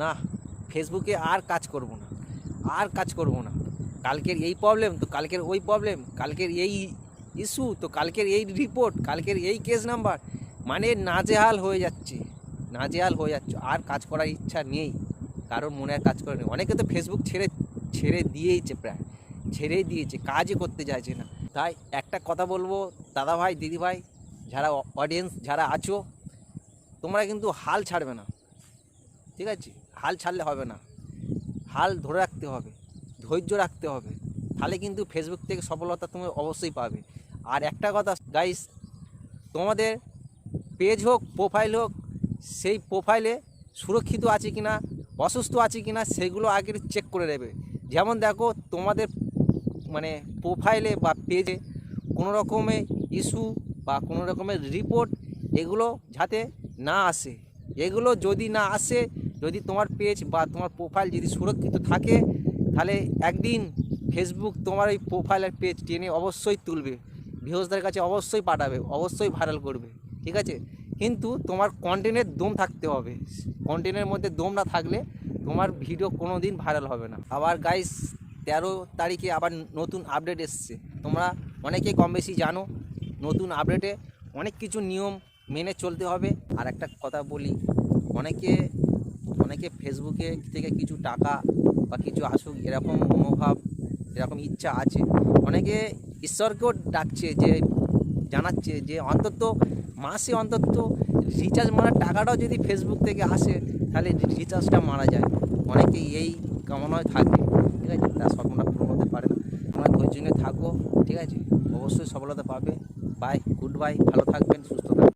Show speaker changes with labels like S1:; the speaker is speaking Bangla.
S1: না, ফেসবুকে আর কাজ করব না, আর কাজ করব না। কালকের এই প্রবলেম তো কালকের ওই প্রবলেম, কালকের এই ইস্যু তো কালকের এই রিপোর্ট, কালকের এই কেস নাম্বার, মানে নাজেহাল হয়ে যাচ্ছে, নাজেহাল হয়ে যাচ্ছে। আর কাজ করার ইচ্ছা নেই, কারণ মনে আর কাজ করে নেই। অনেকে তো ফেসবুক ছেড়ে ছেড়ে দিয়েইছে, প্রায় ছেড়েই দিয়েছে, কাজই করতে চাইছে না। তাই একটা কথা বলবো দাদা ভাই, দিদি ভাই, যারা অডিয়েন্স যারা আছো, তোমরা কিন্তু হাল ছাড়বে না, ঠিক আছে? হাল ছাড়লে হবে না, হাল ধরে রাখতে হবে, ধৈর্য রাখতে হবে, তাহলে কিন্তু ফেসবুক থেকে সফলতা তুমি অবশ্যই পাবে। আর একটা কথা গাইস, তোমাদের পেজ হোক প্রোফাইল হোক, সেই প্রোফাইলে সুরক্ষিত আছে কি না, অসুস্থ আছে কি না, সেগুলো আগে চেক করে নেবে। যেমন দেখো, তোমাদের মানে প্রোফাইলে বা পেজে কোনো রকমের ইস্যু বা কোনো রকমের রিপোর্ট এগুলো যাতে না আসে। এগুলো যদি না আসে, যদি তোমার পেজ বা তোমার প্রোফাইল যদি সুরক্ষিত থাকে, তাহলে একদিন ফেসবুক তোমার এই প্রোফাইলের পেজ টেনে অবশ্যই তুলবে, ভিউজদের কাছে অবশ্যই পাঠাবে, অবশ্যই ভাইরাল করবে, ঠিক আছে? কিন্তু তোমার কন্টেন্টের দম থাকতে হবে। কন্টেন্টের মধ্যে দম না থাকলে তোমার ভিডিও কোনো দিন ভাইরাল হবে না। আবার গাইস, 13 তারিখে আবার নতুন আপডেট এসছে, তোমরা অনেকেই কম বেশি জানো। নতুন আপডেটে অনেক কিছু নিয়ম মেনে চলতে হবে। আর একটা কথা বলি, অনেকে অনেকে ফেসবুকে থেকে কিছু টাকা বা কিছু আসুক এরকম মনোভাব, এরকম ইচ্ছা আছে। অনেকে ঈশ্বরকেও ডাকছে, যে জানাচ্ছে যে অন্তত মাসে অন্তত রিচার্জ মারার টাকাটাও যদি ফেসবুক থেকে আসে, তাহলে রিচার্জটা মারা যায়। অনেকেই এই কামনায় থাকে, ঠিক আছে? তার স্বপ্নটা পূরণ হতে পারে না। তোমরা ধৈর্য নিয়ে থাকো, ঠিক আছে? অবশ্যই সফলতা পাবে। বাই, গুড বাই, ভালো থাকবেন, সুস্থ থাকবেন।